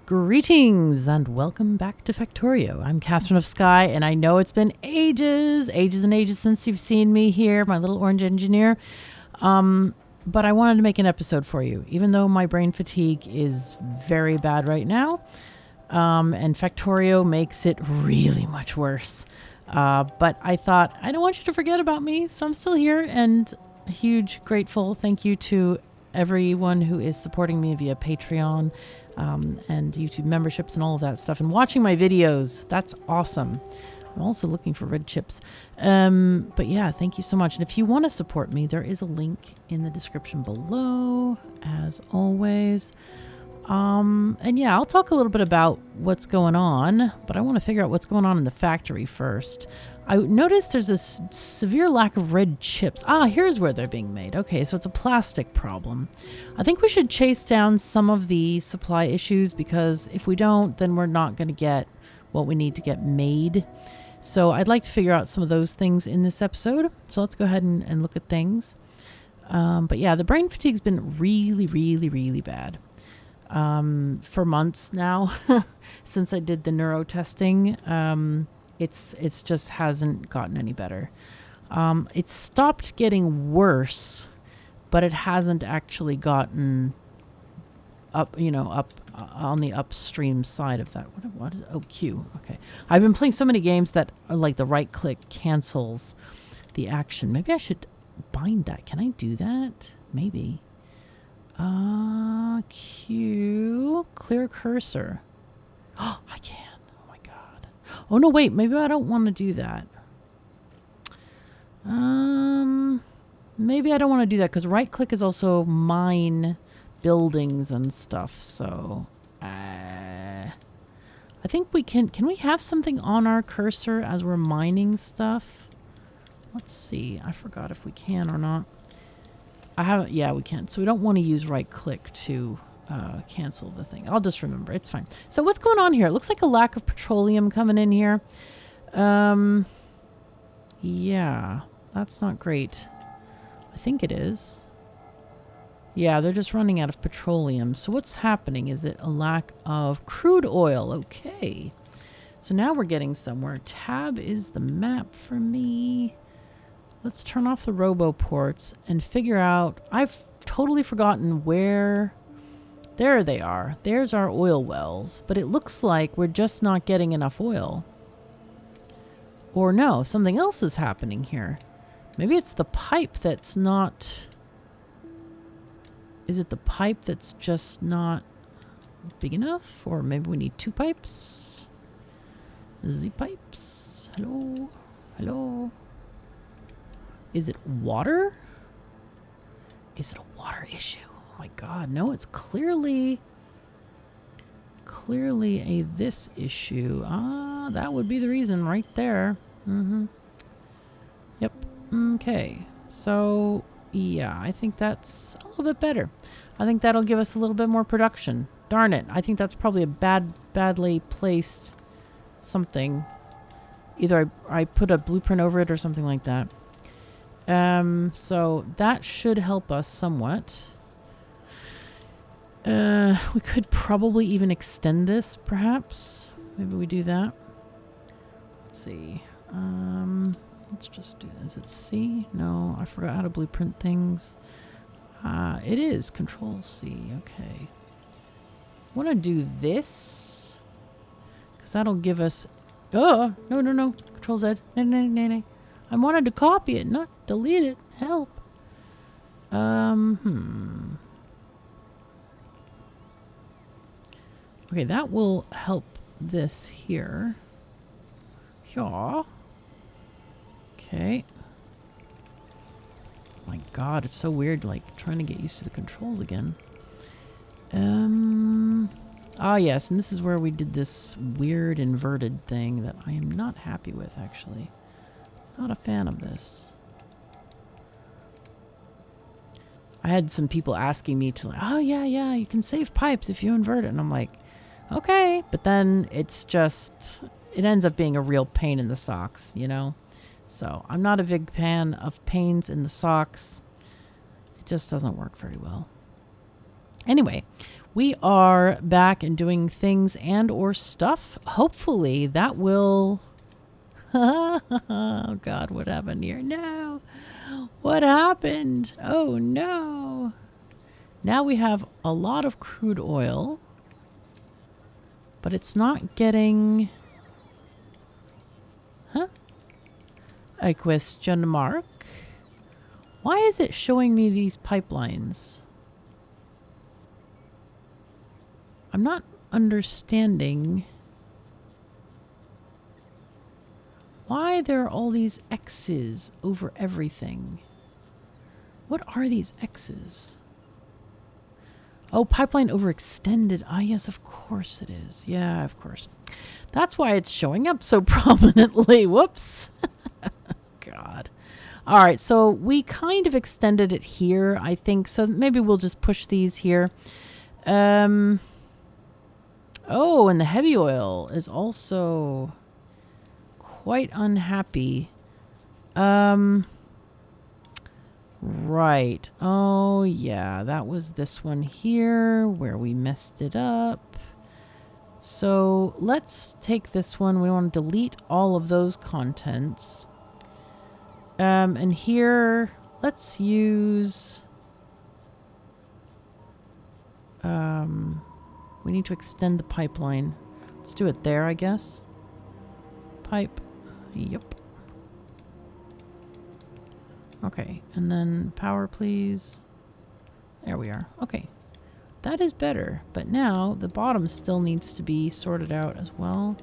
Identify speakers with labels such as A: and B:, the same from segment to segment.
A: Greetings and welcome back to Factorio. I'm KatherineOfSky, and I know it's been ages and ages since you've seen me here, my little orange engineer. But I wanted to make an episode for you, even though my brain fatigue is very bad right now. And Factorio makes it really much worse. But I thought, I don't want you to forget about me, so I'm still here, and a huge grateful thank you to everyone who is supporting me via Patreon and YouTube memberships and all of that stuff, and watching my videos. That's awesome. I'm also looking for red chips. But yeah, thank you so much. And if you want to support me, there is a link in the description below, as always. And yeah, I'll talk a little bit about what's going on, but I want to figure out what's going on in the factory first. I noticed there's a severe lack of red chips. Here's where they're being made. Okay, so it's a plastic problem. I think we should chase down some of the supply issues, because if we don't, then we're not going to get what we need to get made. So I'd like to figure out some of those things in this episode. So let's go ahead and look at things. But yeah, the brain fatigue's been really bad. For months now, since I did the neuro testing. It's just hasn't gotten any better. It's stopped getting worse, but it hasn't actually gotten up on the upstream side of that. What is Q? Okay. I've been playing so many games that are like the right click cancels the action. Maybe I should bind that. Can I do that? Maybe. Q, clear cursor. Oh, I can. Oh my God. Oh no, wait, maybe I don't want to do that. Maybe I don't want to do that, because right click is also mine buildings and stuff. So, I think we can we have something on our cursor as we're mining stuff? Let's see. I forgot if we can or not. Yeah, we can. So we don't want to use right click to cancel the thing. I'll just remember. It's fine. So what's going on here? It looks like a lack of petroleum coming in here. Yeah, that's not great. I think it is. Yeah, they're just running out of petroleum. So what's happening? Is it a lack of crude oil? Okay. So now we're getting somewhere. Tab is the map for me. Let's turn off the robo ports and figure out. I've totally forgotten where. There they are. There's our oil wells. But it looks like we're just not getting enough oil. Or no, something else is happening here. Maybe it's the pipe that's not. Is it the pipe that's just not big enough? Or maybe we need two pipes? Z pipes. Hello? Hello? Is it water? Is it a water issue? Oh my God, no, it's clearly a this issue. That would be the reason right there. Yep. Okay. So, yeah, I think that's a little bit better. I think that'll give us a little bit more production. Darn it. I think that's probably a badly placed something. Either I put a blueprint over it or something like that. So that should help us somewhat. We could probably even extend this, perhaps. Maybe we do that. Let's see. Let's just do this. Is it C? No, I forgot how to blueprint things. It is Control C. Okay. I want to do this, because that'll give us. Oh, no. Control Z. No. I wanted to copy it, not delete it. Help. Okay, that will help this here. Yeah. Okay. My God, it's so weird, like, trying to get used to the controls again. Yes, and this is where we did this weird inverted thing that I am not happy with, actually. Not a fan of this. I had some people asking me to, like, oh yeah, you can save pipes if you invert it. And I'm like, okay. But then it's just, it ends up being a real pain in the socks, you know? So I'm not a big fan of pains in the socks. It just doesn't work very well. Anyway, we are back and doing things and or stuff. Hopefully that will... Oh God, what happened here? No. What happened? Oh no. Now we have a lot of crude oil, but it's not getting... Huh? A question mark. Why is it showing me these pipelines? I'm not understanding why there are all these X's over everything. What are these X's? Oh, pipeline overextended. Ah, yes, of course it is. Yeah, of course. That's why it's showing up so prominently. Whoops. God. All right, so we kind of extended it here, I think. So maybe we'll just push these here. Oh, and the heavy oil is also quite unhappy. Right. Oh, yeah, that was this one here where we messed it up. So let's take this one. We want to delete all of those contents. And here, let's use... we need to extend the pipeline. Let's do it there, I guess. Pipe. Yep. Okay, and then power, please. There we are. Okay. That is better, but now the bottom still needs to be sorted out as well.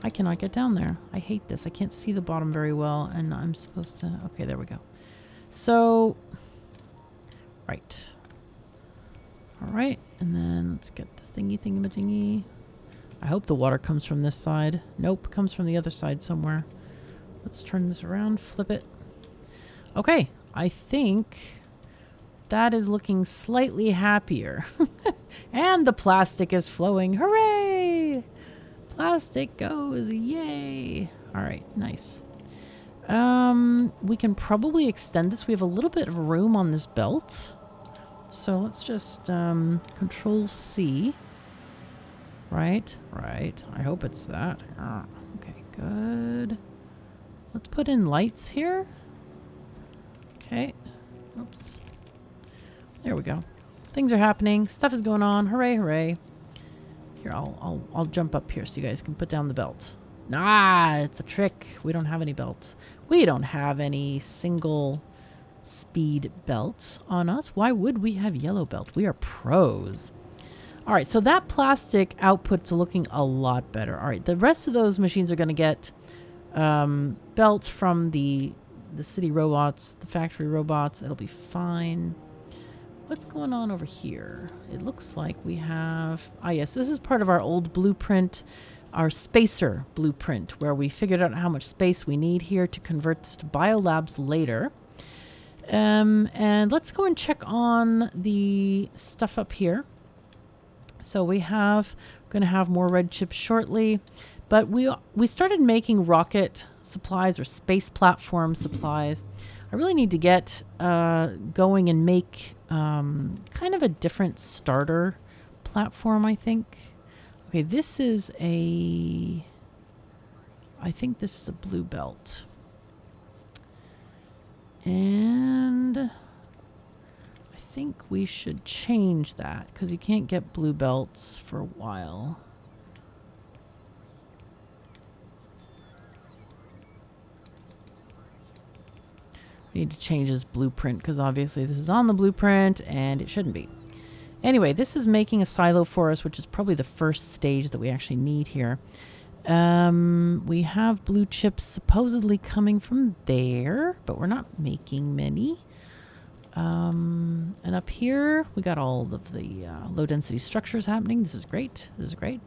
A: I cannot get down there. I hate this. I can't see the bottom very well, and I'm supposed to... Okay, there we go. So, right. All right, and then let's get the thingy-majingy. I hope the water comes from this side. Nope, comes from the other side somewhere. Let's turn this around, flip it. Okay, I think that is looking slightly happier. And the plastic is flowing. Hooray! Plastic goes, yay! All right, nice. We can probably extend this. We have a little bit of room on this belt. So let's just Control C. Right. I hope it's that. Okay, good. Let's put in lights here. Okay. Oops. There we go. Things are happening. Stuff is going on. Hooray, hooray. Here, I'll jump up here so you guys can put down the belt. Ah, it's a trick. We don't have any belts. We don't have any single speed belts on us. Why would we have yellow belt? We are pros. All right, so that plastic output's looking a lot better. All right, the rest of those machines are going to get belts from the city robots, the factory robots. It'll be fine. What's going on over here? It looks like we have... Ah, yes, this is part of our old blueprint, our spacer blueprint, where we figured out how much space we need here to convert this to biolabs later. And let's go and check on the stuff up here. So we're going to have more red chips shortly, but we started making rocket supplies or space platform supplies. I really need to get going and make kind of a different starter platform, I think. Okay, this is I think this is a blue belt. And I think we should change that because you can't get blue belts for a while. We need to change this blueprint because obviously this is on the blueprint and it shouldn't be. Anyway, this is making a silo for us, which is probably the first stage that we actually need here. We have blue chips supposedly coming from there, but we're not making many. And up here, we got all of the low density structures happening. This is great. This is great.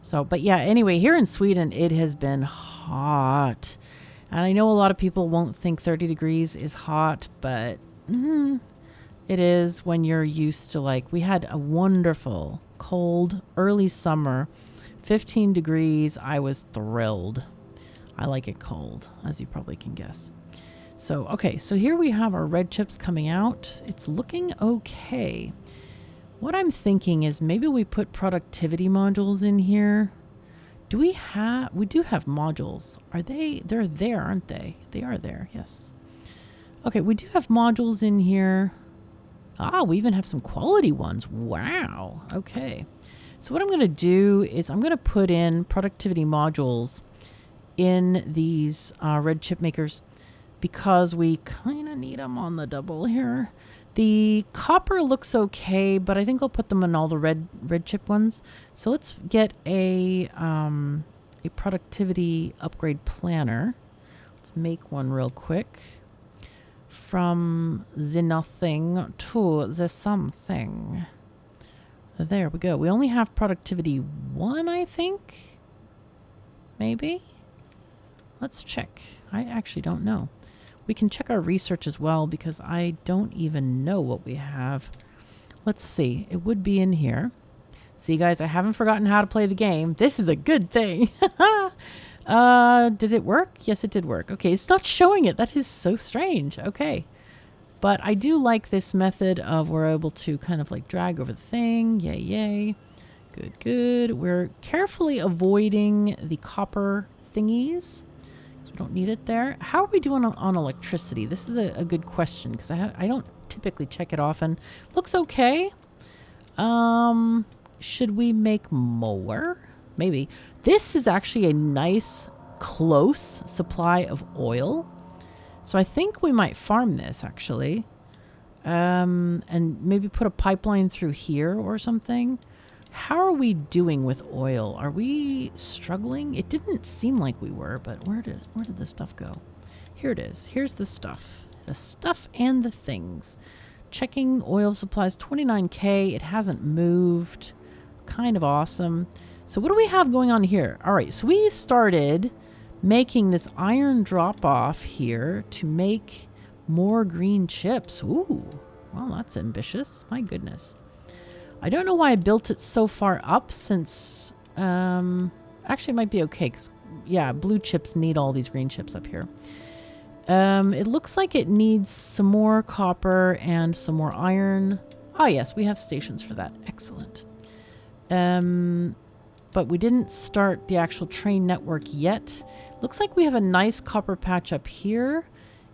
A: So, but yeah, anyway, here in Sweden, it has been hot. And I know a lot of people won't think 30 degrees is hot, but it is when you're used to, like, we had a wonderful cold early summer, 15 degrees. I was thrilled. I like it cold, as you probably can guess. So, okay, so here we have our red chips coming out. It's looking okay. What I'm thinking is maybe we put productivity modules in here. Do we have... We do have modules. Are they... They're there, aren't they? They are there, yes. Okay, we do have modules in here. Ah, we even have some quality ones. Wow. Okay. So what I'm going to do is I'm going to put in productivity modules in these red chip makers because we kind of need them on the double here. The copper looks okay, but I think I'll put them in all the red chip ones. So let's get a productivity upgrade planner. Let's make one real quick. From the nothing to the something. There we go. We only have productivity 1, I think. Maybe? Let's check. I actually don't know. We can check our research as well because I don't even know what we have. Let's see. It would be in here. See, guys, I haven't forgotten how to play the game. This is a good thing. Did it work? Yes, it did work. Okay, it's not showing it. That is so strange. Okay. But I do like this method of we're able to kind of like drag over the thing. Yay, yay. Good, good. We're carefully avoiding the copper thingies. So we don't need it there. How are we doing on electricity? This is a good question because I don't typically check it often. Looks okay. Should we make more? Maybe. This is actually a nice, close supply of oil. So I think we might farm this, actually. And maybe put a pipeline through here or something. How are we doing with oil? Are we struggling? It didn't seem like we were, but where did the stuff go? Here it is. Here's the stuff. The stuff and the things. Checking oil supplies, 29K. It hasn't moved. Kind of awesome. So what do we have going on here? All right, so we started making this iron drop-off here to make more green chips. Ooh, well, that's ambitious. My goodness. I don't know why I built it so far up since... actually, it might be okay because, yeah, blue chips need all these green chips up here. It looks like it needs some more copper and some more iron. Ah, yes, we have stations for that. Excellent. But we didn't start the actual train network yet. Looks like we have a nice copper patch up here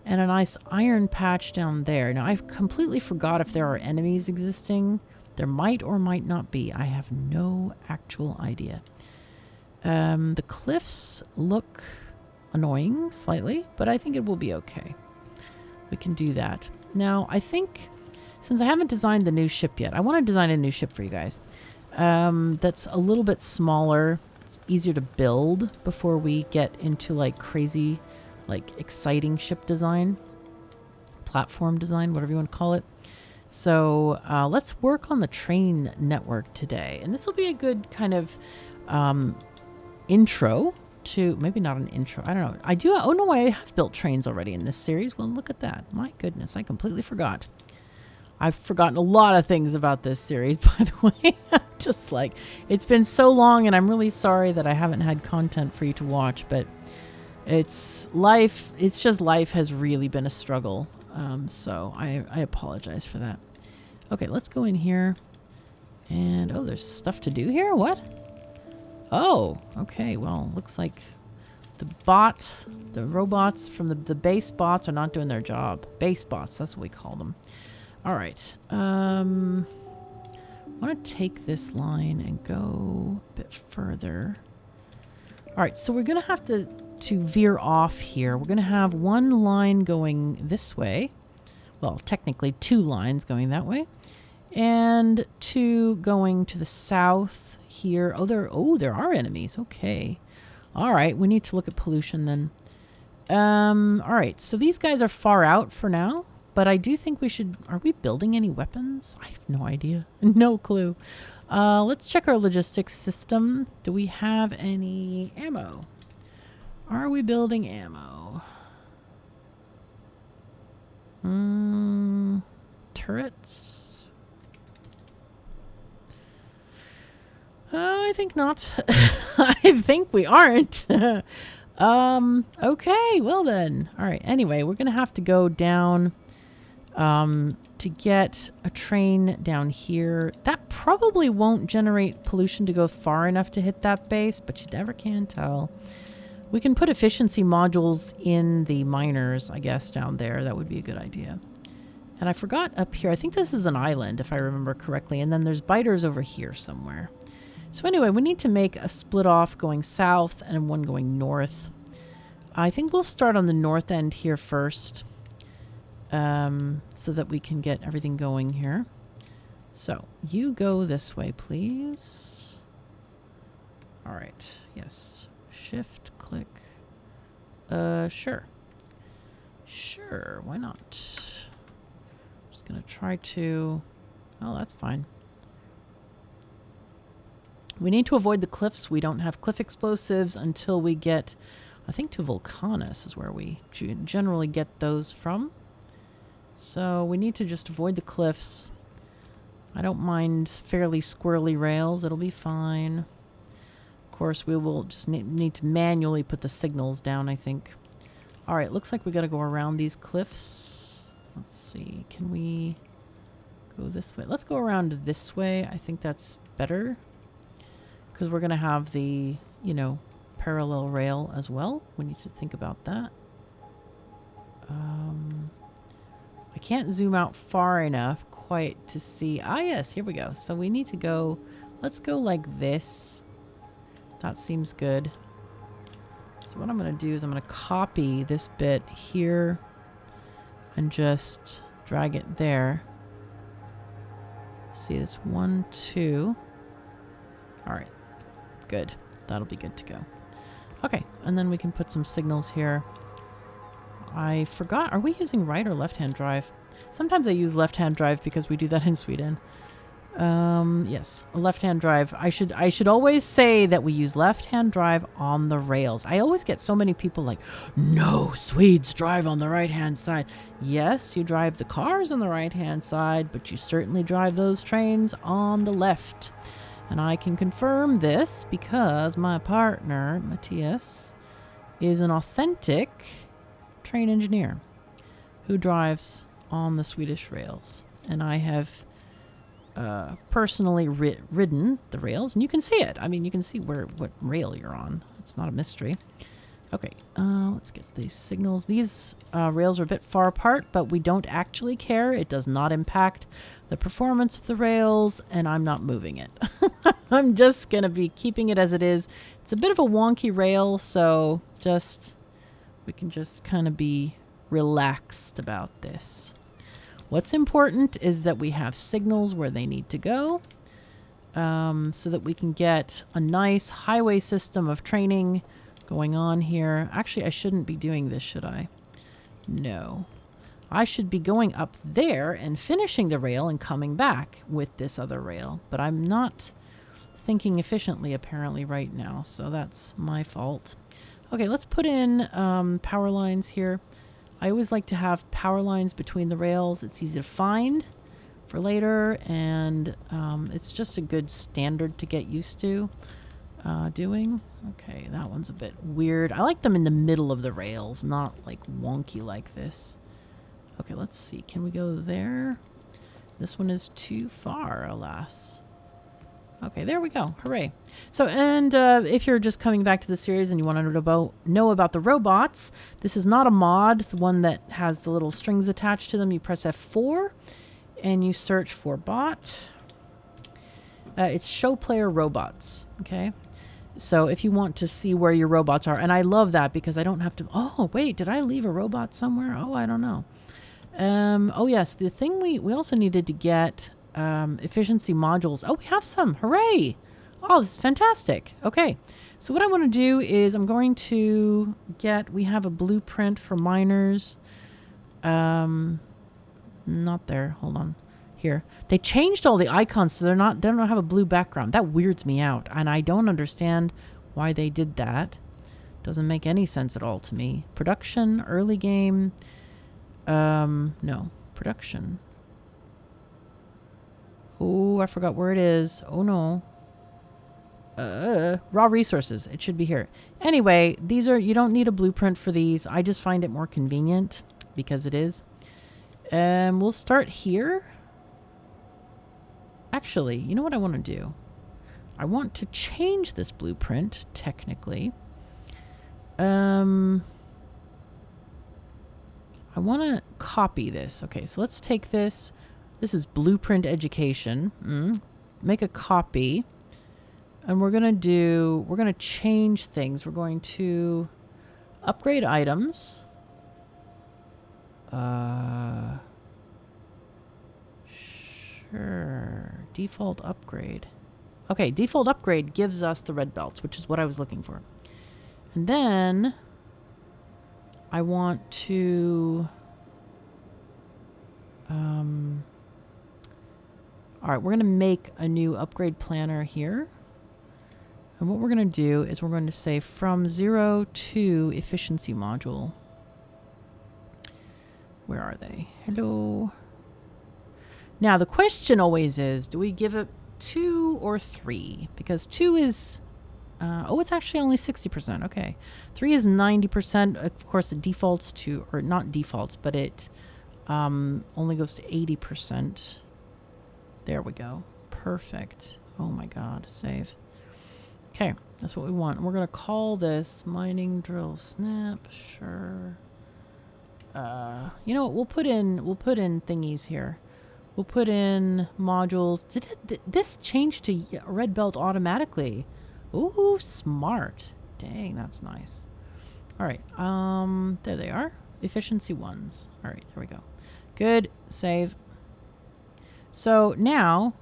A: and a nice iron patch down there. Now, I've completely forgot if there are enemies existing. There might or might not be. I have no actual idea. The cliffs look annoying slightly, but I think it will be okay. We can do that. Now, I think since I haven't designed the new ship yet, I want to design a new ship for you guys. That's a little bit smaller. It's easier to build before we get into like crazy, like exciting ship design, platform design, whatever you want to call it. So let's work on the train network today. And this will be a good kind of intro to, maybe not an intro. I don't know. I do. Oh no, I have built trains already in this series. Well, look at that. My goodness, I completely forgot. I've forgotten a lot of things about this series, by the way. Just like, it's been so long and I'm really sorry that I haven't had content for you to watch, but it's life. It's just life has really been a struggle. So I apologize for that. Okay, let's go in here. And, oh, there's stuff to do here? What? Oh, okay. Well, looks like the bots, the robots from the base bots are not doing their job. Base bots, that's what we call them. All right. I want to take this line and go a bit further. All right, so we're going to have to veer off here. We're going to have one line going this way. Well, technically 2 lines going that way. And 2 going to the south here. Oh, there are enemies. Okay. All right, we need to look at pollution then. All right, so these guys are far out for now. But I do think we should... Are we building any weapons? I have no idea. No clue. Let's check our logistics system. Do we have any ammo? Are we building ammo? Turrets? I think not. I think we aren't. Okay, well then. All right, anyway, we're going to have to go down... to get a train down here. That probably won't generate pollution to go far enough to hit that base, but you never can tell. We can put efficiency modules in the miners, I guess, down there. That would be a good idea. And I forgot up here, I think this is an island, if I remember correctly, and then there's biters over here somewhere. So anyway, we need to make a split off going south and one going north. I think we'll start on the north end here first, so that we can get everything going here. So you go this way, please. All right. Yes. Shift, click. Sure. Sure. Why not? Just gonna try to. Oh, that's fine. We need to avoid the cliffs. We don't have cliff explosives until we get, I think, to Vulcanus is where we generally get those from. So we need to just avoid the cliffs. I don't mind fairly squirrely rails. It'll be fine. Of course, we will just need to manually put the signals down, I think. All right, looks like we got to go around these cliffs. Let's see. Can we go this way? Let's go around this way. I think that's better because we're going to have the, you know, parallel rail as well. We need to think about that. I can't zoom out far enough quite to see. Ah, yes, here we go. So we need to go, let's go like this. That seems good. So what I'm going to do is I'm going to copy this bit here and just drag it there. See, it's 1, 2. All right, good. That'll be good to go. Okay, and then we can put some signals here. I forgot, are we using right or left-hand drive? Sometimes I use left-hand drive because we do that in Sweden. Yes, a left-hand drive. I should always say that we use left-hand drive on the rails. I always get so many people like, no, Swedes drive on the right-hand side. Yes, you drive the cars on the right-hand side, but you certainly drive those trains on the left. And I can confirm this because my partner, Matthias, is an authentic train engineer who drives on the Swedish rails. And I have personally ridden the rails, and you can see it. I mean, you can see what rail you're on. It's not a mystery. Okay, let's get these signals. These rails are a bit far apart, but we don't actually care. It does not impact the performance of the rails, and I'm not moving it. I'm just going to be keeping it as it is. It's a bit of a wonky rail, so we can just kind of be relaxed about this. What's important is that we have signals where they need to go, so that we can get a nice highway system of training going on here. Actually, I shouldn't be doing this, should I? No. I should be going up there and finishing the rail and coming back with this other rail. But I'm not thinking efficiently apparently right now, so that's my fault. Okay, let's put in power lines here. I always like to have power lines between the rails. It's easy to find for later, and it's just a good standard to get used to doing. Okay, that one's a bit weird. I like them in the middle of the rails, not like wonky like this. Okay, let's see. Can we go there? This one is too far, alas. Okay, there we go. Hooray. So, and if you're just coming back to the series and you want to know about the robots, this is not a mod, the one that has the little strings attached to them. You press F4 and you search for bot. It's show player robots, okay? So if you want to see where your robots are, and I love that because I don't have to, oh, wait, did I leave a robot somewhere? Oh, I don't know. Oh, yes, the thing we also needed to get efficiency modules. Oh, we have some. Hooray. Oh, this is fantastic. Okay. So what I want to do is I'm going to we have a blueprint for miners. Not there. Hold on. Here. They changed all the icons so they don't have a blue background. That weirds me out. And I don't understand why they did that. Doesn't make any sense at all to me. Production, early game. No. Production. Oh, I forgot where it is. Oh, no. Raw resources. It should be here. Anyway, you don't need a blueprint for these. I just find it more convenient because it is. We'll start here. Actually, you know what I want to do? I want to change this blueprint, technically. I want to copy this. Okay, so let's take this. This is blueprint education. Make a copy. And we're going to change things. We're going to upgrade items. Sure. Default upgrade. Okay, default upgrade gives us the red belts, which is what I was looking for. And then I want to... all right, we're going to make a new upgrade planner here. And what we're going to do is we're going to say from 0 to efficiency module. Where are they? Hello. Now, the question always is, do we give it 2 or 3? Because 2 is... oh, it's actually only 60%. Okay. 3 is 90%. Of course, it defaults to... Or not defaults, but it only goes to 80%. There we go. Perfect. Oh my god. Save. Okay. That's what we want. We're going to call this mining drill snap. Sure. You know what? We'll put in thingies here. We'll put in modules. Did this change to red belt automatically? Ooh, smart. Dang, that's nice. All right. There they are. Efficiency ones. All right, there we go. Good. Save. So now,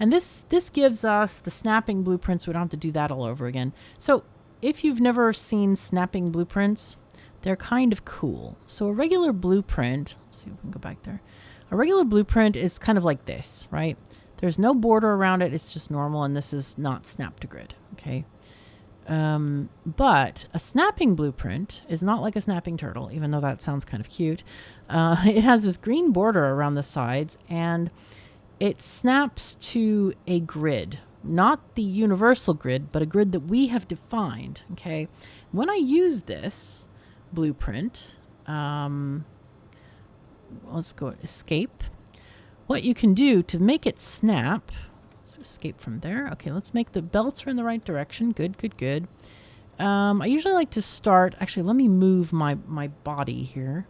A: and this gives us the snapping blueprints. We don't have to do that all over again. So if you've never seen snapping blueprints, they're kind of cool. So a regular blueprint, let's see if we can go back there. A regular blueprint is kind of like this, right? There's no border around it. It's just normal, and this is not snap to grid, okay? But a snapping blueprint is not like a snapping turtle, even though that sounds kind of cute. It has this green border around the sides, and it snaps to a grid. Not the universal grid, but a grid that we have defined, okay? When I use this blueprint, let's go escape. What you can do to make it snap, let's escape from there. Okay, let's make the belts are in the right direction. Good, good, good. I usually like to start, actually, let me move my body here,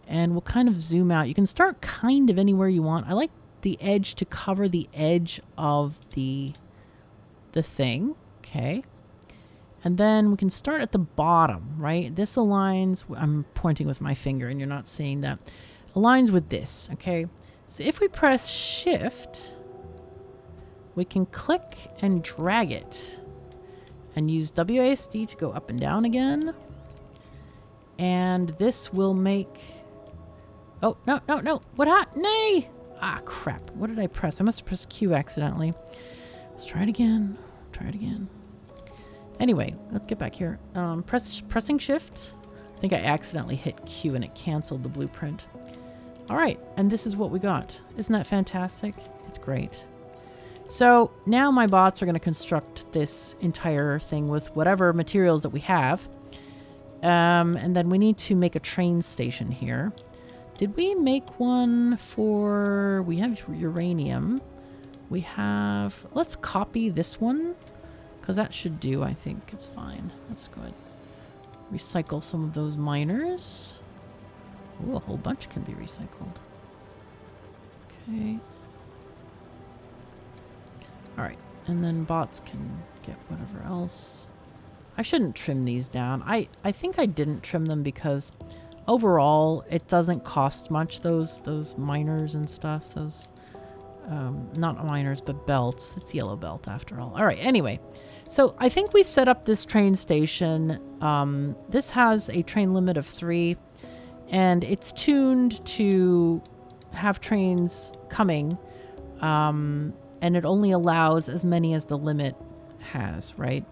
A: and we'll kind of zoom out. You can start kind of anywhere you want. I like the edge to cover the edge of the thing, okay? And then we can start at the bottom, right? This aligns, I'm pointing with my finger and you're not seeing that, aligns with this, okay? So if we press shift, we can click and drag it and use WASD to go up and down again. And this will make, oh, no, no, no, what happened? Nay! Ah, crap, what did I press? I must have pressed Q accidentally. Let's try it again, try it again. Anyway, let's get back here. Pressing shift. I think I accidentally hit Q and it canceled the blueprint. All right, and this is what we got. Isn't that fantastic? It's great. So now my bots are going to construct this entire thing with whatever materials that we have. And then we need to make a train station here. Did we make one for... We have uranium. We have... Let's copy this one, because that should do, I think. It's fine. That's good. Recycle some of those miners. Ooh, a whole bunch can be recycled. Okay. Alright, and then bots can get whatever else. I shouldn't trim these down. I think I didn't trim them because overall it doesn't cost much, those miners and stuff. Those, not miners, but belts. It's yellow belt after all. Alright, anyway. So I think we set up this train station. This has a train limit of 3. And it's tuned to have trains coming. And it only allows as many as the limit has, right?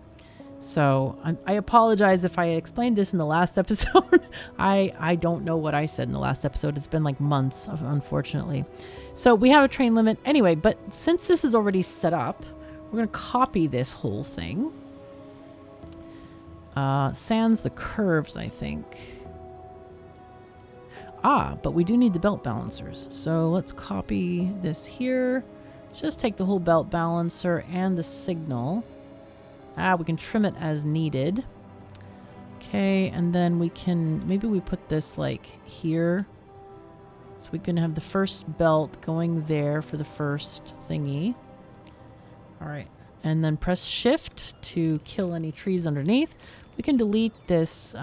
A: So I apologize if I explained this in the last episode. I don't know what I said in the last episode. It's been like months, unfortunately. So we have a train limit. Anyway, but since this is already set up, we're going to copy this whole thing. Sans the curves, I think. But we do need the belt balancers. So let's copy this here. Just take the whole belt balancer and the signal. We can trim it as needed. Okay, and then we can, maybe we put this like here. So we can have the first belt going there for the first thingy. All right, and then press shift to kill any trees underneath. We can delete this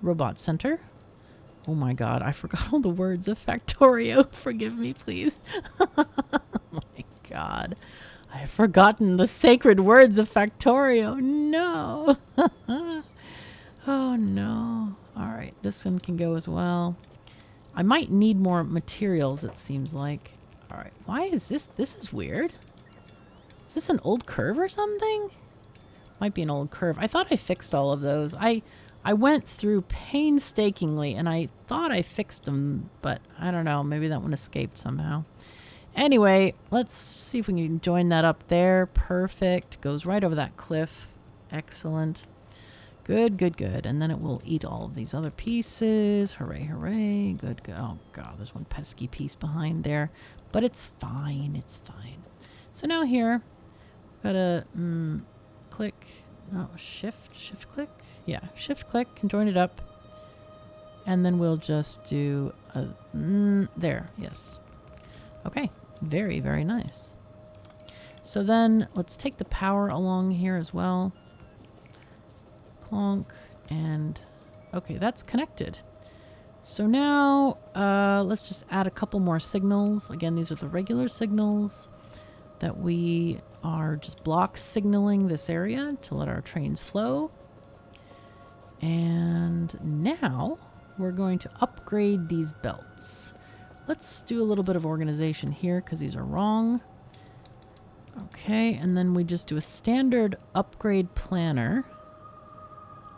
A: robot center. Oh my god, I forgot all the words of Factorio. Forgive me, please. Oh my god. I have forgotten the sacred words of Factorio. No. Oh no. Alright, this one can go as well. I might need more materials, it seems like. Alright, why is this? This is weird. Is this an old curve or something? Might be an old curve. I thought I fixed all of those. I went through painstakingly and I thought I fixed them, but I don't know. Maybe that one escaped somehow. Anyway, let's see if we can join that up there. Perfect. Goes right over that cliff. Excellent. Good, good, good. And then it will eat all of these other pieces. Hooray, hooray. Good, good. Oh, God, there's one pesky piece behind there. But it's fine. It's fine. So now here, gotta click. No, shift click. Yeah, shift click and join it up. And then we'll just do a there. Yes. Okay. Very, very nice. So then let's take the power along here as well. Clonk. And okay, that's connected. So now let's just add a couple more signals. Again, these are the regular signals that we are just block signaling this area to let our trains flow. And now we're going to upgrade these belts. Let's do a little bit of organization here because these are wrong. Okay, and then we just do a standard upgrade planner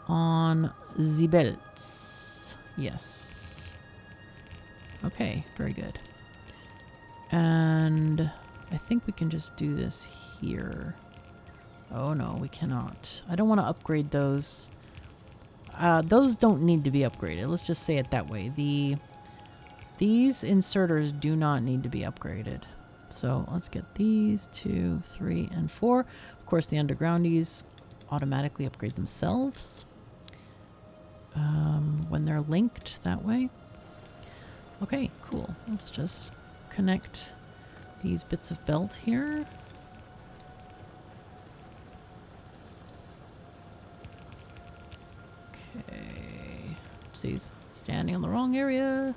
A: on the belts. Yes. Okay, very good. And I think we can just do this here. Oh no, we cannot. I don't want to upgrade those. Those don't need to be upgraded. Let's just say it that way. These inserters do not need to be upgraded. So let's get these 2, 3, and 4. Of course, the undergroundies automatically upgrade themselves when they're linked that way. Okay, cool. Let's just connect these bits of belt here. Okay. Oopsies. Standing on the wrong area.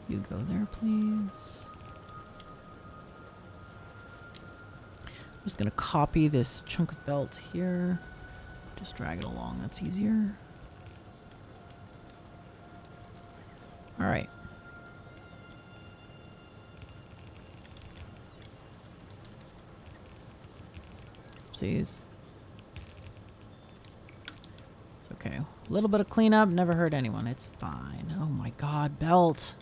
A: You go there, please. I'm just going to copy this chunk of belt here. Just drag it along. That's easier. All right. Oopsies. It's okay. A little bit of cleanup. Never hurt anyone. It's fine. Oh my god, belt.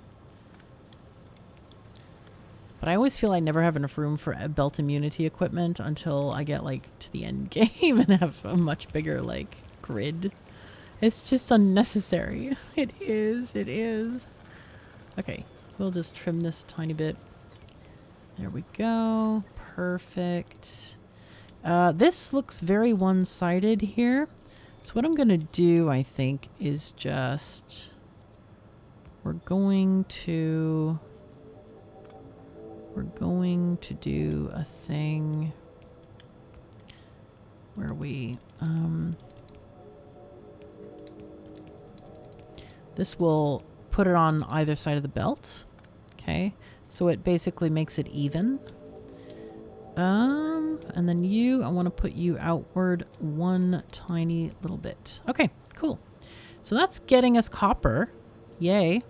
A: But I always feel I never have enough room for belt immunity equipment until I get like to the end game and have a much bigger like grid. It's just unnecessary. It is. It is. Okay. We'll just trim this a tiny bit. There we go. Perfect. This looks very one-sided here. So what I'm going to do, I think, is just... We're going to do a thing where we... this will put it on either side of the belt. Okay. So it basically makes it even. And then I want to put you outward one tiny little bit. Okay, cool. So that's getting us copper. Yay.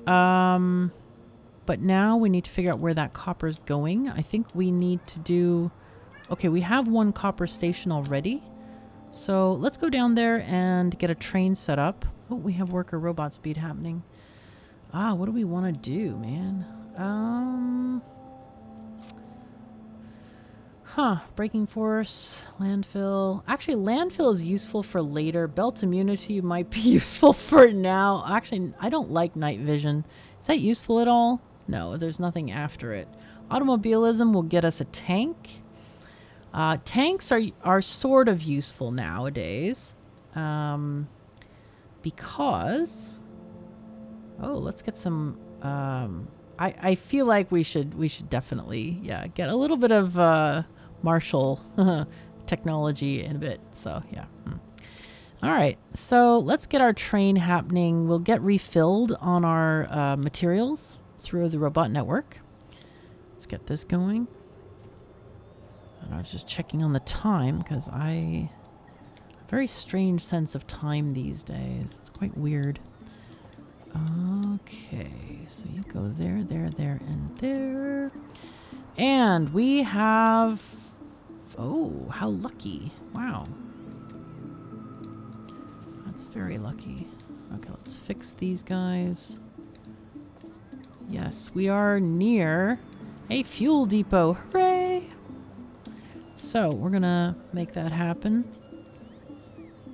A: But now we need to figure out where that copper is going. I think we need to do... Okay, we have one copper station already. So let's go down there and get a train set up. Oh, we have worker robot speed happening. What do we want to do, man? Huh, braking force, landfill. Actually, landfill is useful for later. Belt immunity might be useful for now. Actually, I don't like night vision. Is that useful at all? No, there's nothing after it. Automobilism will get us a tank. Tanks are sort of useful nowadays. Because... Oh, let's get some... I feel like we should definitely, yeah, get a little bit of martial technology in a bit. So, yeah. All right. So let's get our train happening. We'll get refilled on our materials through the robot network. Let's get this going. And I was just checking on the time because a very strange sense of time these days. It's quite weird. Okay, so you go there, there, there, and there. And we have... Oh, how lucky. Wow. That's very lucky. Okay, let's fix these guys. Yes, we are near a fuel depot. Hooray! So, we're gonna make that happen.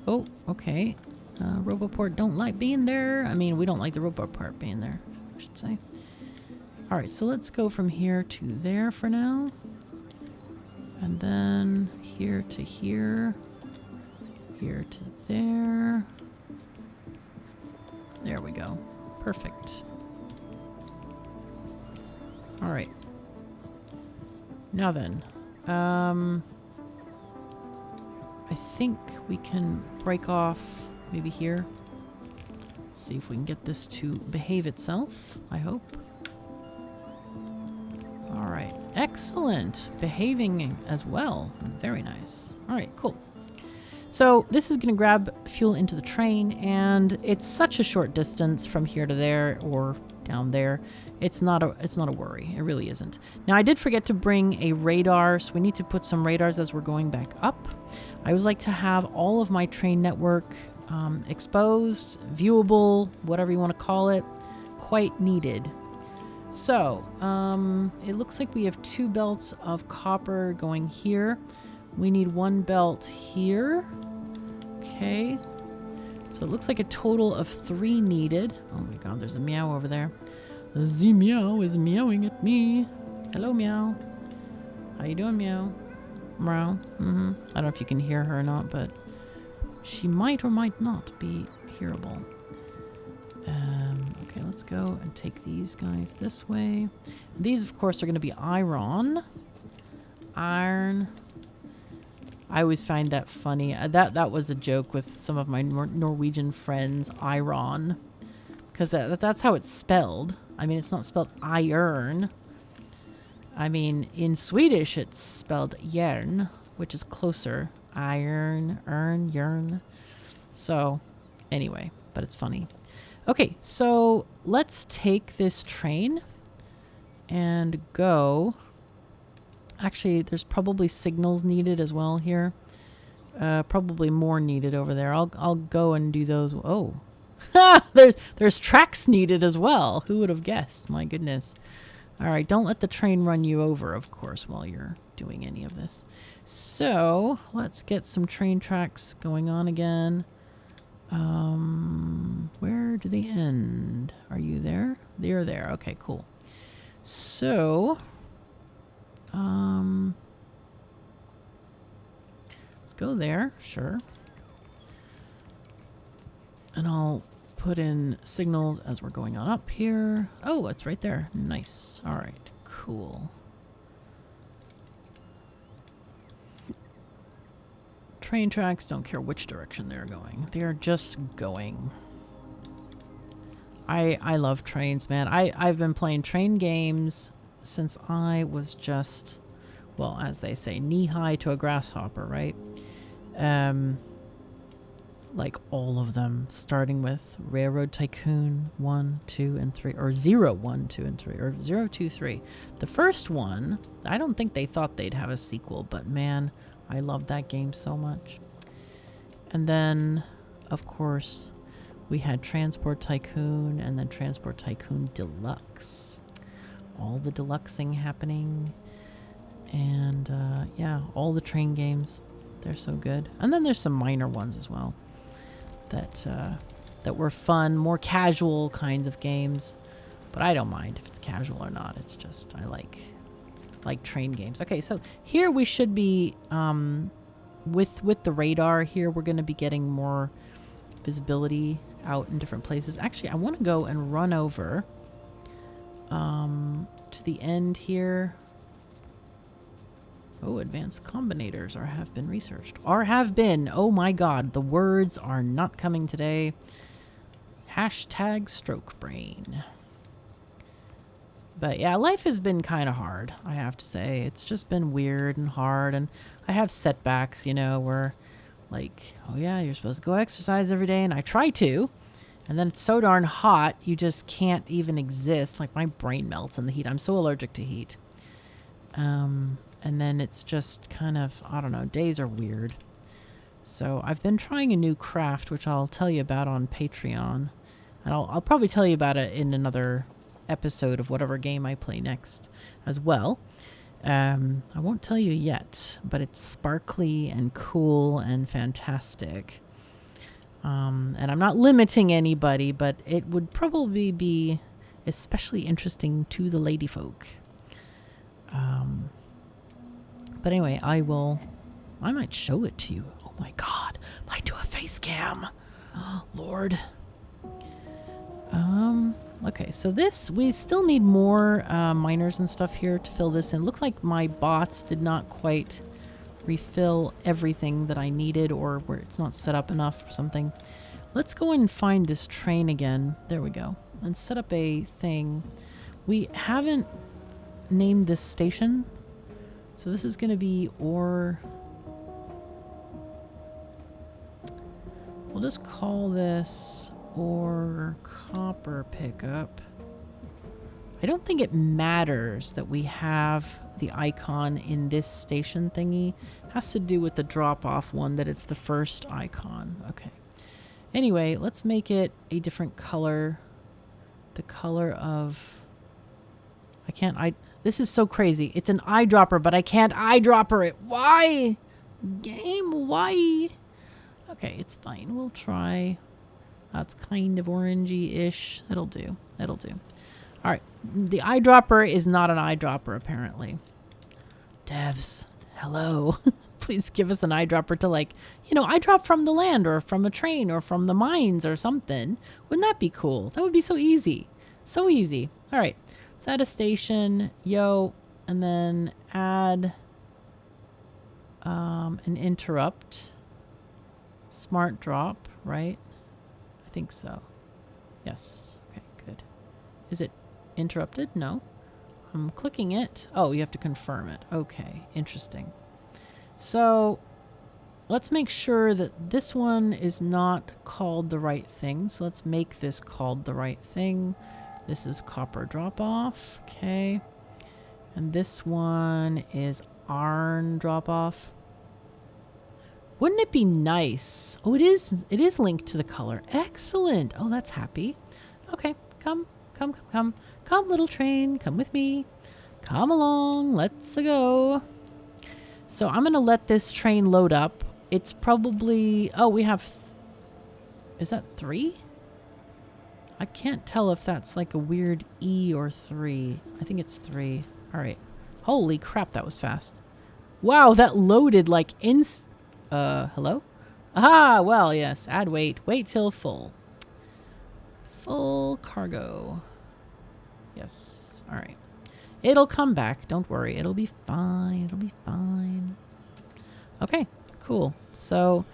A: Oh, okay. Roboport don't like being there. I mean, we don't like the Roboport being there, I should say. Alright, so let's go from here to there for now. And then here to here. Here to there. There we go. Perfect. Alright. Now then. I think we can break off maybe here. Let's see if we can get this to behave itself, I hope. Alright, excellent. Behaving as well. Very nice. Alright, cool. So this is going to grab fuel into the train, and it's such a short distance from here to there or down there. It's not a worry. It really isn't. Now I did forget to bring a radar, so we need to put some radars as we're going back up. I always like to have all of my train network exposed, viewable, whatever you want to call it, quite needed. So, it looks like we have 2 belts of copper going here. We need 1 belt here. Okay. So it looks like a total of 3 needed. Oh my god, there's a meow over there. The meow is meowing at me. Hello, meow. How you doing, meow? Meow. I don't know if you can hear her or not, but she might or might not be hearable. Okay, let's go and take these guys this way. These, of course, are going to be iron. Iron. I always find that funny. That was a joke with some of my Norwegian friends, iron. Because that's how it's spelled. I mean, it's not spelled iron. I mean, in Swedish, it's spelled järn, which is closer. Iron, yearn. So, anyway, but it's funny. Okay, so let's take this train and go. Actually, there's probably signals needed as well here. Probably more needed over there. I'll go and do those. Oh, there's tracks needed as well. Who would have guessed? My goodness. All right, don't let the train run you over, of course, while you're doing any of this. So let's get some train tracks going on again. Where do they end? Are you there? They're there. Okay, cool. So, let's go there. Sure. And I'll put in signals as we're going on up here. Oh, it's right there. Nice. All right, cool. Train tracks, don't care which direction they're going. They're just going. I love trains, man. I've been playing train games since I was just, well, as they say, knee-high to a grasshopper, right? Like all of them, starting with Railroad Tycoon 1, 2, and 3, or 0, 1, 2, and 3, or 0, 2, 3. The first one, I don't think they thought they'd have a sequel, but man, I love that game so much. And then, of course, we had Transport Tycoon and then Transport Tycoon Deluxe. All the deluxing happening. And yeah, all the train games, they're so good. And then there's some minor ones as well that that were fun, more casual kinds of games. But I don't mind if it's casual or not. It's just I like train games. Okay, so here we should be with the radar here. We're going to be getting more visibility out in different places. Actually, I want to go and run over to the end here. Oh, advanced combinators have been researched. Or have been. Oh my god, the words are not coming today. Hashtag stroke brain. But yeah, life has been kind of hard, I have to say. It's just been weird and hard, and I have setbacks, you know, where like, oh yeah, you're supposed to go exercise every day, and I try to, and then it's so darn hot, you just can't even exist. Like, my brain melts in the heat. I'm so allergic to heat. And then it's just kind of, I don't know, days are weird. So I've been trying a new craft, which I'll tell you about on Patreon. And I'll probably tell you about it in another episode of whatever game I play next as well. I won't tell you yet, but it's sparkly and cool and fantastic. And I'm not limiting anybody, but it would probably be especially interesting to the lady folk. But anyway, I might show it to you. Oh my god, might do a face cam. Oh, Lord. Okay, so we still need more miners and stuff here to fill this in. Looks like my bots did not quite refill everything that I needed, or where it's not set up enough or something. Let's go and find this train again. There we go. And set up a thing. We haven't named this station. So this is going to be ore. We'll just call this ore copper pickup. I don't think it matters that we have the icon in this station thingy. It has to do with the drop-off one, that it's the first icon. Okay. Anyway, let's make it a different color. The color of... This is so crazy. It's an eyedropper, but I can't eyedropper it. Why? Game, why? Okay, it's fine. We'll try. That's kind of orangey-ish. It'll do. It'll do. All right. The eyedropper is not an eyedropper, apparently. Devs, hello. Please give us an eyedropper to, like, you know, eyedrop from the land or from a train or from the mines or something. Wouldn't that be cool? That would be so easy. So easy. All right. Let's add a station. Yo. And then add an interrupt. Smart drop, right? I think so. Yes. Okay, good. Is it interrupted? No. I'm clicking it. Oh, you have to confirm it. Okay, interesting. So let's make sure that this one is not called the right thing. So let's make this called the right thing. This is copper drop off. Okay. And this one is iron drop off. Wouldn't it be nice? Oh, it is linked to the color. Excellent. Oh, that's happy. Okay, come, little train. Come with me. Come along. Let's go. So I'm going to let this train load up. It's probably... Oh, we have... Is that 3? I can't tell if that's like a weird E or 3. I think it's 3. All right. Holy crap, that was fast. Wow, that loaded like hello? Aha, well, yes. Add weight. Wait till full. Full cargo. Yes. All right. It'll come back. Don't worry. It'll be fine. It'll be fine. Okay, cool. So,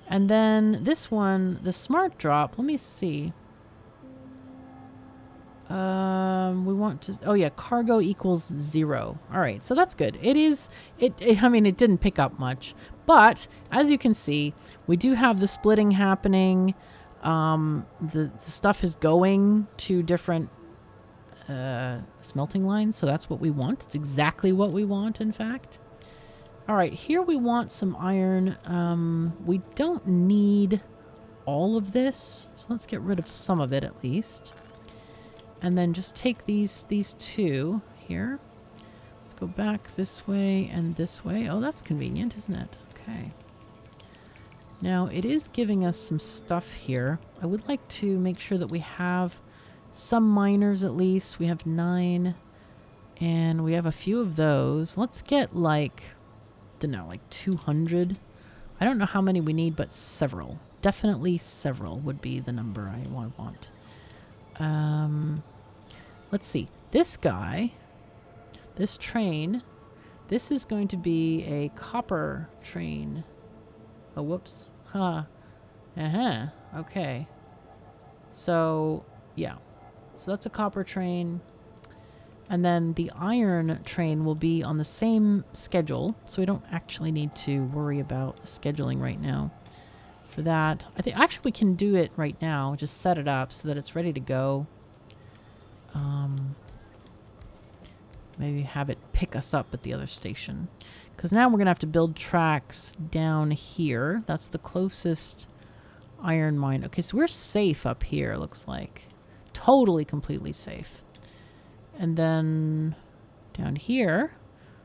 A: and then this one, the smart drop, let me see. We want to, oh yeah, cargo equals 0. All right, so that's good. I mean, it didn't pick up much, but as you can see, we do have the splitting happening. The stuff is going to different smelting lines, so that's what we want. It's exactly what we want, in fact. All right, here we want some iron. We don't need all of this, so let's get rid of some of it at least. And then just take these two here. Let's go back this way and this way. Oh, that's convenient, isn't it? Okay. Now, it is giving us some stuff here. I would like to make sure that we have some miners at least. We have 9, and we have a few of those. Let's get like, I don't know, like 200. I don't know how many we need, but several. Definitely several would be the number I want. Let's see. This guy, this train, this is going to be a copper train. Oh, whoops. Huh. Uh-huh. Okay. So, yeah. So that's a copper train. And then the iron train will be on the same schedule, so we don't actually need to worry about scheduling right now for that. I think actually we can do it right now. Just set it up so that it's ready to go. Maybe have it pick us up at the other station. Because now we're going to have to build tracks down here. That's the closest iron mine. Okay, so we're safe up here, looks like. Totally, completely safe. And then down here,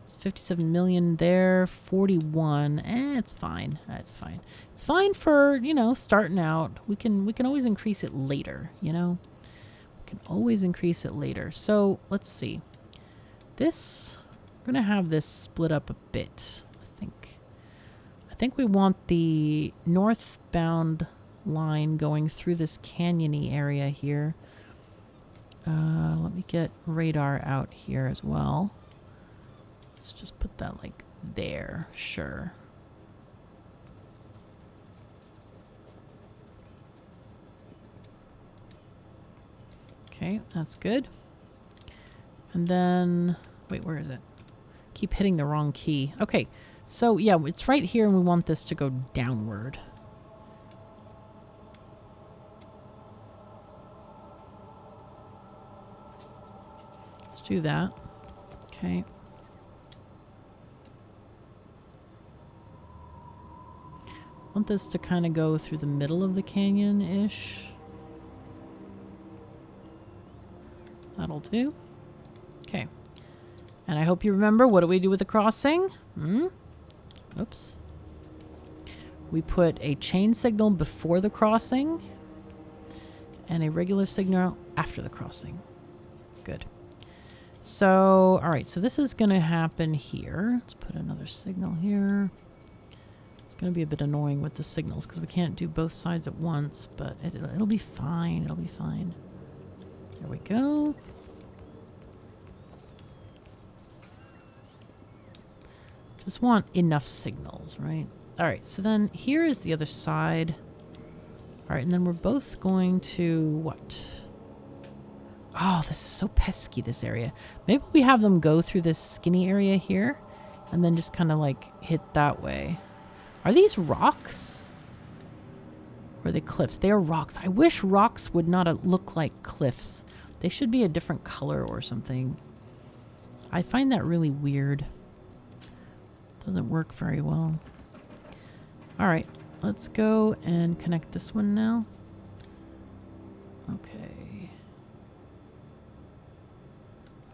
A: it's 57 million there, 41. It's fine. It's fine. It's fine for, you know, starting out. We can always increase it later, you know? We can always increase it later. So, let's see. This, we're going to have this split up a bit, I think. I think we want the northbound line going through this canyony area here. Let me get radar out here as well. Let's just put that like there. Sure. Okay, that's good. And then, wait, where is it? Keep hitting the wrong key. Okay, so yeah, it's right here and we want this to go downward. Let's do that. Okay. Want this to kind of go through the middle of the canyon-ish. That'll do. Okay. And I hope you remember, what do we do with the crossing? Oops. We put a chain signal before the crossing and a regular signal after the crossing. Good. So, all right, so this is going to happen here. Let's put another signal here. It's going to be a bit annoying with the signals because we can't do both sides at once, but it'll be fine. It'll be fine. There we go. Just want enough signals, right? All right, so then here is the other side. All right, and then we're both going to what? Oh, this is so pesky, this area. Maybe we have them go through this skinny area here and then just kind of like hit that way. Are these rocks? Or are they cliffs? They are rocks. I wish rocks would not look like cliffs. They should be a different color or something. I find that really weird. Doesn't work very well. All right, let's go and connect this one now. Okay.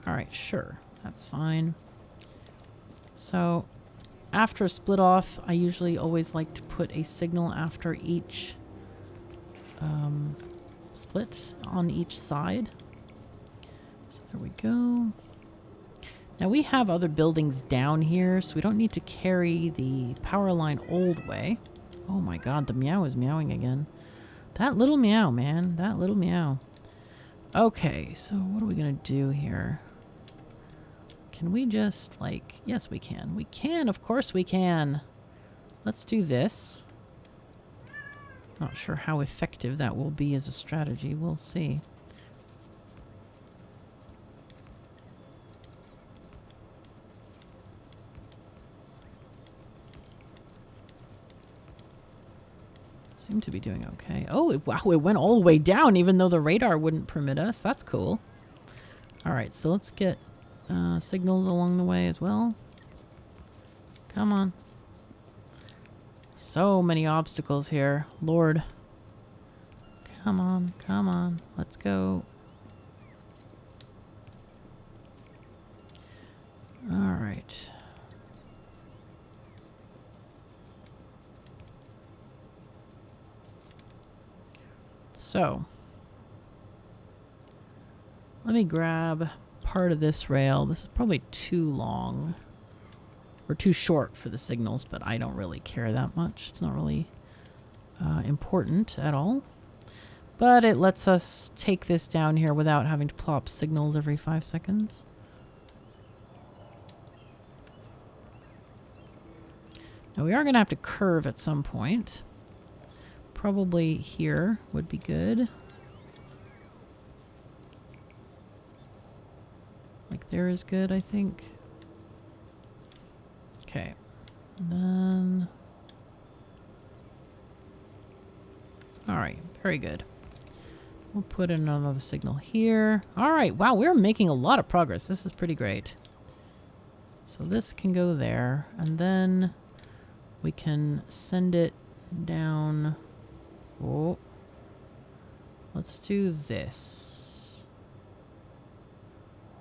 A: All right, sure. That's fine. So after a split off, I usually always like to put a signal after each split on each side. So there we go. Now we have other buildings down here, so we don't need to carry the power line old way. Oh my god, the meow is meowing again. That little meow, man. That little meow. Okay, so what are we gonna do here? Can we just, like... Yes, we can. We can, of course we can. Let's do this. Not sure how effective that will be as a strategy. We'll see. Seem to be doing okay. Oh, wow, it went all the way down even though the radar wouldn't permit us. That's cool. All right, so let's get signals along the way as well. Come on. So many obstacles here. Lord. Come on, come on. Let's go. All So let me grab part of this rail. This is probably too long or too short for the signals, but I don't really care that much. It's not really important at all. But it lets us take this down here without having to plop signals every 5 seconds. Now we are going to have to curve at some point. Probably here would be good. Like there is good, I think. Okay. And then... Alright, very good. We'll put in another signal here. Alright, wow, we're making a lot of progress. This is pretty great. So this can go there, and then we can send it down. Oh. Let's do this.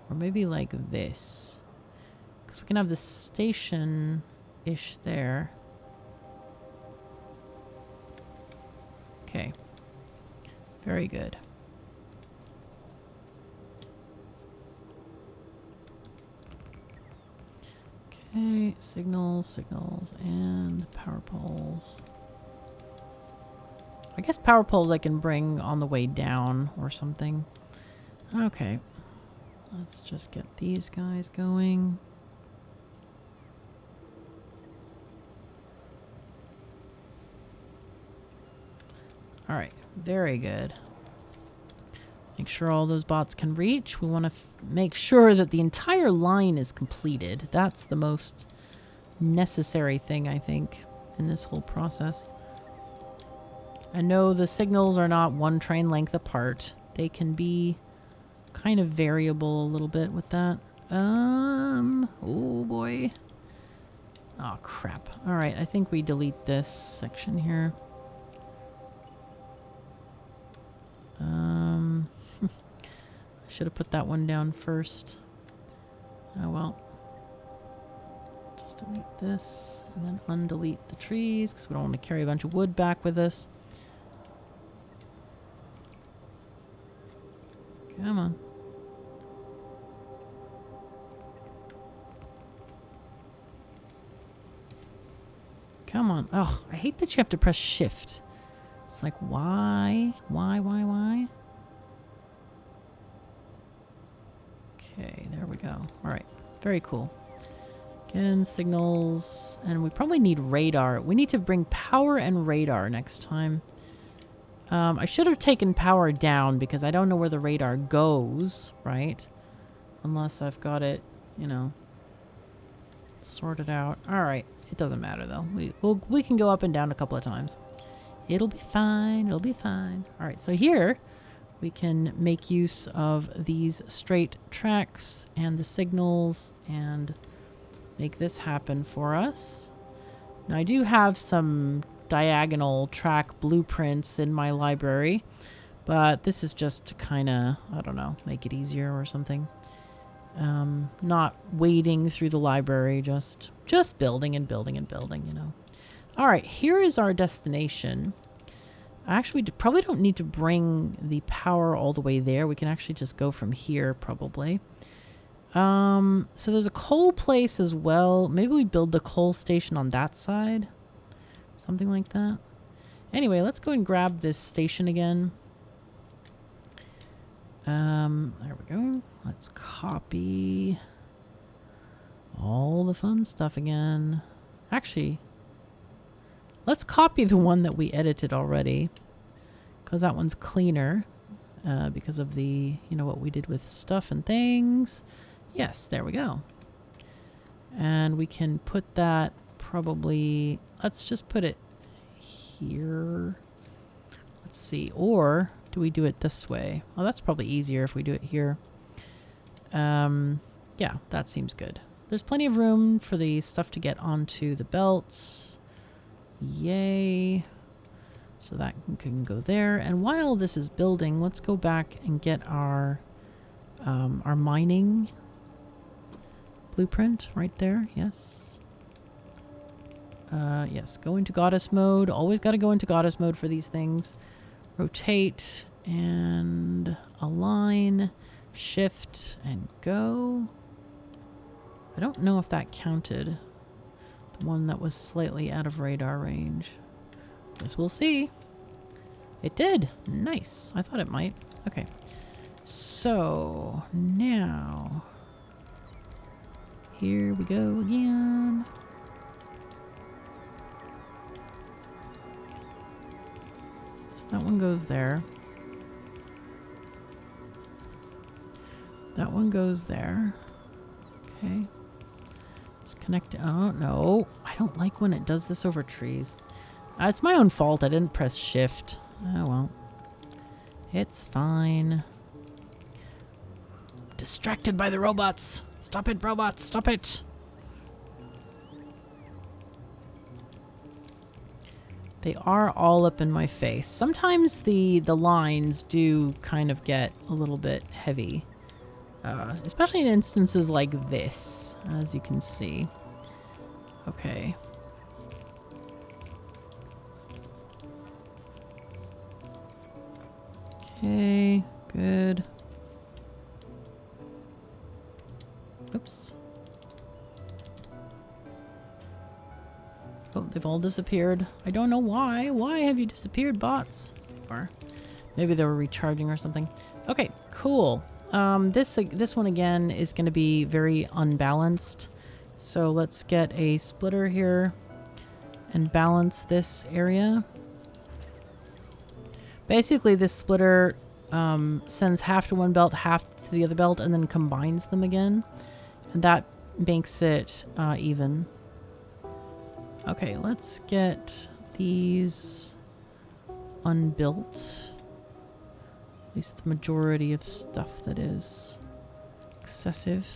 A: Or maybe like this. Because we can have this station-ish there. Okay. Very good. Okay, signals, signals, and power poles. I guess power poles I can bring on the way down or something. Okay. Let's just get these guys going. Alright, very good. Make sure all those bots can reach. We want to make sure that the entire line is completed. That's the most necessary thing, I think, in this whole process. I know the signals are not one train length apart. They can be kind of variable a little bit with that. Oh boy. Oh crap. Alright, I think we delete this section here. I should have put that one down first. Oh well. Just delete this and then undelete the trees because we don't want to carry a bunch of wood back with us. Come on. Come on. Oh, I hate that you have to press shift. It's like, why? Why? Okay, there we go. Alright, very cool. Again, signals, and we probably need radar. We need to bring power and radar next time. I should have taken power down because I don't know where the radar goes, right? Unless I've got it, you know, sorted out. Alright, it doesn't matter though. We can go up and down a couple of times. It'll be fine. It'll be fine. All right. So here we can make use of these straight tracks and the signals and make this happen for us. Now I do have some diagonal track blueprints in my library, but this is just to kind of, I don't know, make it easier or something. Not wading through the library, just building and building and building, you know. All right, here is our destination. Actually, we probably don't need to bring the power all the way there. We can actually just go from here, probably. So there's a coal place as well. Maybe we build the coal station on that side. Something like that. Anyway, let's go and grab this station again. There we go. Let's copy all the fun stuff again. Actually... let's copy the one that we edited already, because that one's cleaner, because of the, you know, what we did with stuff and things. Yes, there we go. And we can put that probably, let's just put it here. Let's see, or do we do it this way? Well, that's probably easier if we do it here. Yeah, that seems good. There's plenty of room for the stuff to get onto the belts. Yay. So that can go there. And while this is building, let's go back and get our mining blueprint right there. Yes. Yes, go into goddess mode. Always got to go into goddess mode for these things. rotate and align, shift and go. I don't know if that counted. The one that was slightly out of radar range. Guess we'll see. It did. Nice. I thought it might. Okay. So now here we go again. So that one goes there. That one goes there. Okay. Let's connect. Oh, no. I don't like when it does this over trees. It's my own fault. I didn't press shift. Oh, well. It's fine. Distracted by the robots. Stop it, robots. Stop it. They are all up in my face. Sometimes the lines do kind of get a little bit heavy. Especially in instances like this, as you can see. Okay. Okay, good. Oops. Oh, they've all disappeared. I don't know why. Why have you disappeared, bots? Or maybe they were recharging or something. Okay, cool. This one again is going to be very unbalanced. So let's get a splitter here and balance this area. Basically, this splitter sends half to one belt, half to the other belt, and then combines them again. And that makes it even. Okay, let's get these unbuilt. At least the majority of stuff that is excessive.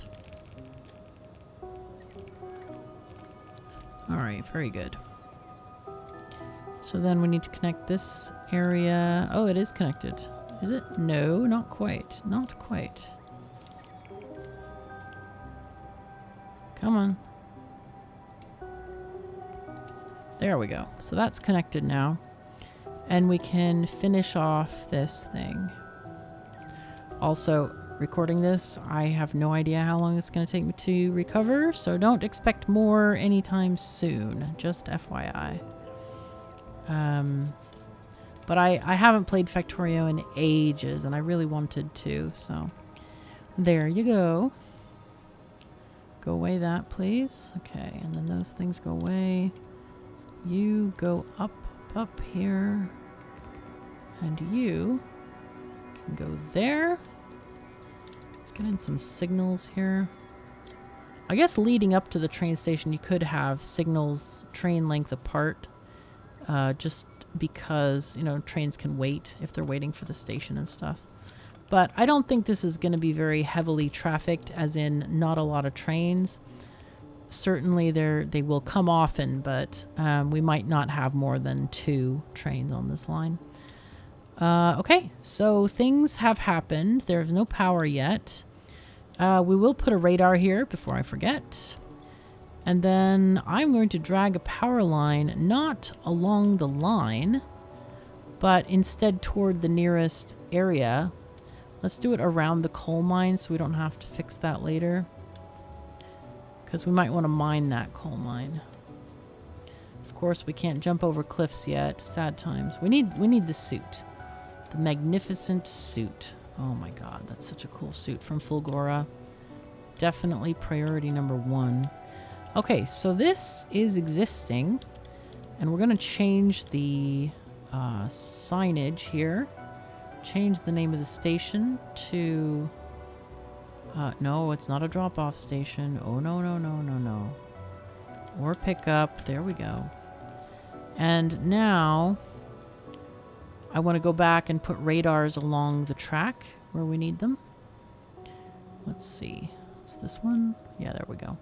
A: Alright, very good. So then we need to connect this area. Oh, it is connected. Is it? No, not quite. Not quite. Come on. There we go. So that's connected now. And we can finish off this thing. Also, recording this, I have no idea how long it's going to take me to recover, so don't expect more anytime soon. Just FYI. But I haven't played Factorio in ages, and I really wanted to, so there you go. Go away that, please. Okay, and then those things go away. You go up here. And you can go there. Let's get in some signals here. I guess leading up to the train station, you could have signals train length apart. Just because, you know, trains can wait if they're waiting for the station and stuff. But I don't think this is going to be very heavily trafficked, as in not a lot of trains. Certainly they will come often, but we might not have more than 2 trains on this line. Okay, so things have happened. There's no power yet. We will put a radar here before I forget. And then I'm going to drag a power line, not along the line, but instead toward the nearest area. Let's do it around the coal mine so we don't have to fix that later. Because we might want to mine that coal mine. Of course, we can't jump over cliffs yet. Sad times. We need the suit. The magnificent suit. Oh my god, that's such a cool suit from Fulgora. Definitely priority number 1. Okay, so this is existing, and we're going to change the signage here. Change the name of the station to... no, it's not a drop-off station. Oh, no, no, no, no, no. Or pickup. There we go. And now I want to go back and put radars along the track where we need them. Let's see. It's this one. Yeah, there we go.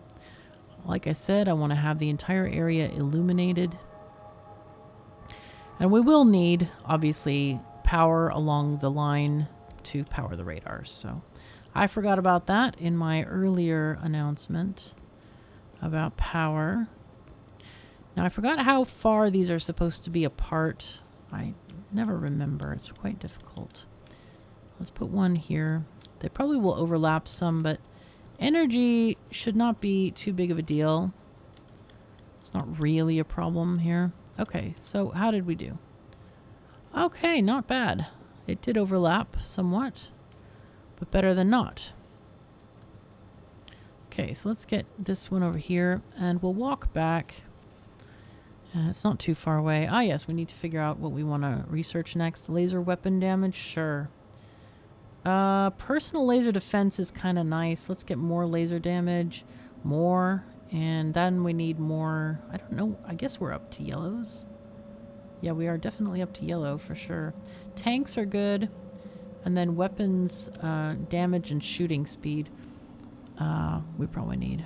A: Like I said, I want to have the entire area illuminated. And we will need, obviously, power along the line to power the radars. So I forgot about that in my earlier announcement about power. Now, I forgot how far these are supposed to be apart. I never remember. It's quite difficult. Let's put one here. They probably will overlap some, but energy should not be too big of a deal. It's not really a problem here. Okay, so how did we do? Okay, not bad. It did overlap somewhat, but better than not. Okay, so let's get this one over here, and we'll walk back. It's not too far away. Ah, yes, we need to figure out what we want to research next. Laser weapon damage? Sure. Personal laser defense is kind of nice. Let's get more laser damage. More. And then we need more. I don't know. I guess we're up to yellows. Yeah, we are definitely up to yellow for sure. Tanks are good. And then weapons, damage and shooting speed. We probably need.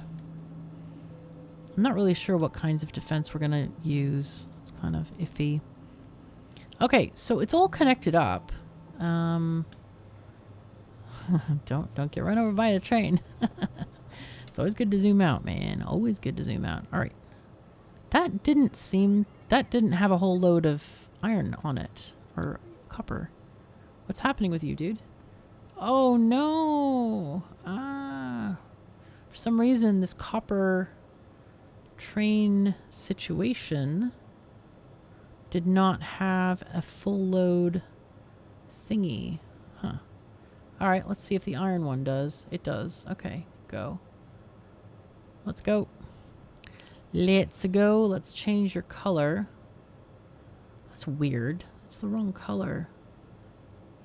A: I'm not really sure what kinds of defense we're going to use. It's kind of iffy. Okay, so it's all connected up. Don't get run over by a train. It's always good to zoom out, man. Always good to zoom out. All right. That didn't have a whole load of iron on it. Or copper. What's happening with you, dude? Oh, no. For some reason, this copper train situation did not have a full load thingy. Huh. All right, let's see if the iron one does. It does. Okay, go. Let's go. Let's go. Let's change your color. That's weird. It's the wrong color.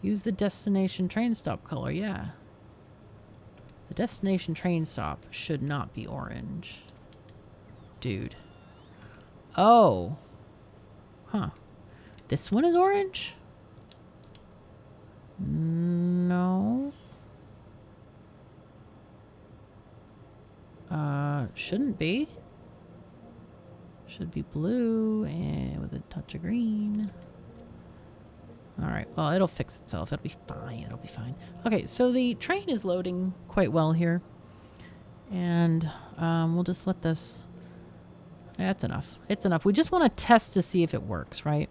A: Use the destination train stop color. Yeah. The destination train stop should not be orange. Dude. Oh. Huh. This one is orange? No. Shouldn't be. Should be blue and with a touch of green. Alright, well, it'll fix itself. It'll be fine. It'll be fine. Okay, so the train is loading quite well here. And we'll just let this... That's enough. It's enough. We just want to test to see if it works, right?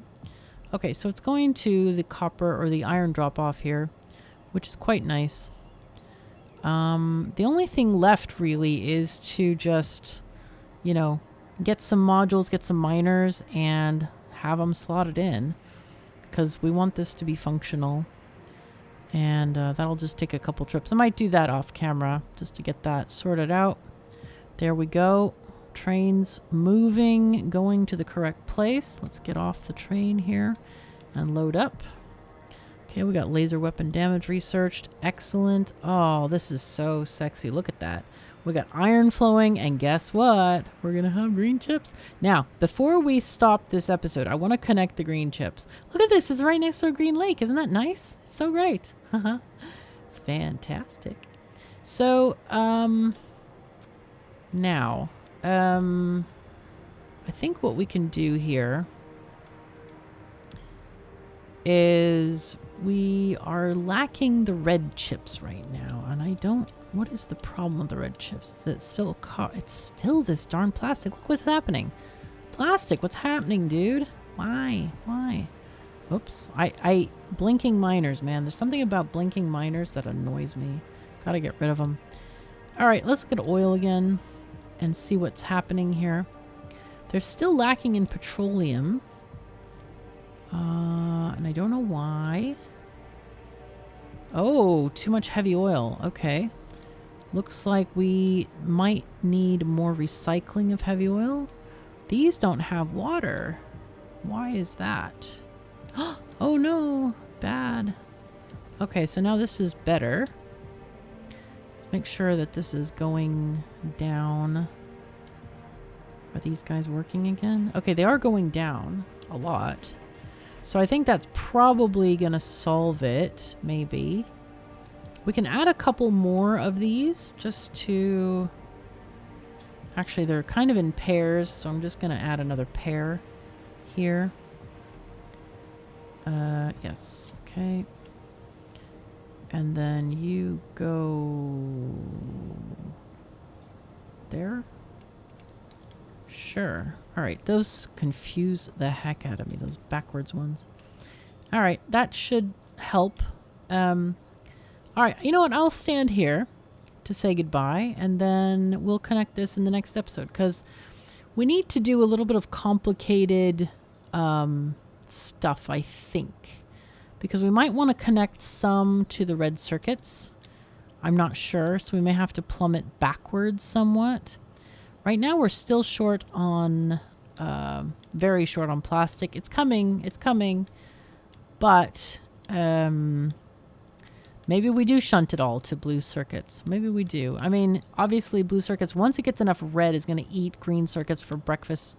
A: Okay, so it's going to the copper or the iron drop-off here, which is quite nice. The only thing left, really, is to just, you know, get some modules, get some miners, and have them slotted in. Because we want this to be functional. And that'll just take a couple trips. I might do that off camera just to get that sorted out. There we go. Train's moving, going to the correct place. Let's get off the train here and load up. Okay, we got laser weapon damage researched. Excellent. Oh, this is so sexy. Look at that. We got iron flowing, and guess what? We're going to have green chips. Now, before we stop this episode, I want to connect the green chips. Look at this. It's right next to a green lake. Isn't that nice? It's so great. It's fantastic. So, now, I think what we can do here is we are lacking the red chips right now, and I don't... What is the problem with the red chips? Is it still... It's still this darn plastic. Look what's happening. Plastic, what's happening, dude? Why? Why? Oops. Blinking miners, man. There's something about blinking miners that annoys me. Gotta get rid of them. Alright, let's look at oil again and see what's happening here. They're still lacking in petroleum. And I don't know why. Oh, too much heavy oil. Okay. Looks like we might need more recycling of heavy oil. These don't have water. Why is that? Oh no, bad. Okay, so now this is better. Let's make sure that this is going down. Are these guys working again? Okay, they are going down a lot. So I think that's probably going to solve it, maybe. We can add a couple more of these just to... Actually, they're kind of in pairs, so I'm just going to add another pair here. Yes, okay. And then you go... there? Sure. Alright, those confuse the heck out of me, those backwards ones. All right, that should help. All right, you know what? I'll stand here to say goodbye, and then we'll connect this in the next episode, because we need to do a little bit of complicated stuff, I think, because we might want to connect some to the red circuits. I'm not sure, so we may have to plumb it backwards somewhat. Right now we're still short on, very short on plastic. It's coming, but maybe we do shunt it all to blue circuits. Maybe we do. I mean, obviously blue circuits, once it gets enough red, is going to eat green circuits for breakfast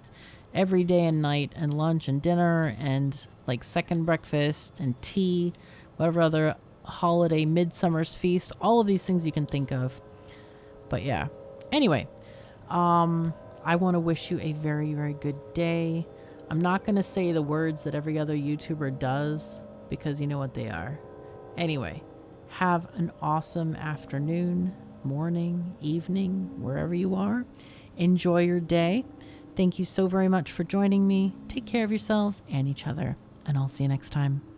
A: every day and night, and lunch and dinner, and like second breakfast and tea, whatever other holiday, midsummer's feast, all of these things you can think of. But yeah. Anyway, I want to wish you a very, very good day. I'm not going to say the words that every other YouTuber does, because you know what they are. Anyway, have an awesome afternoon, morning, evening, wherever you are. Enjoy your day. Thank you so very much for joining me. Take care of yourselves and each other, and I'll see you next time.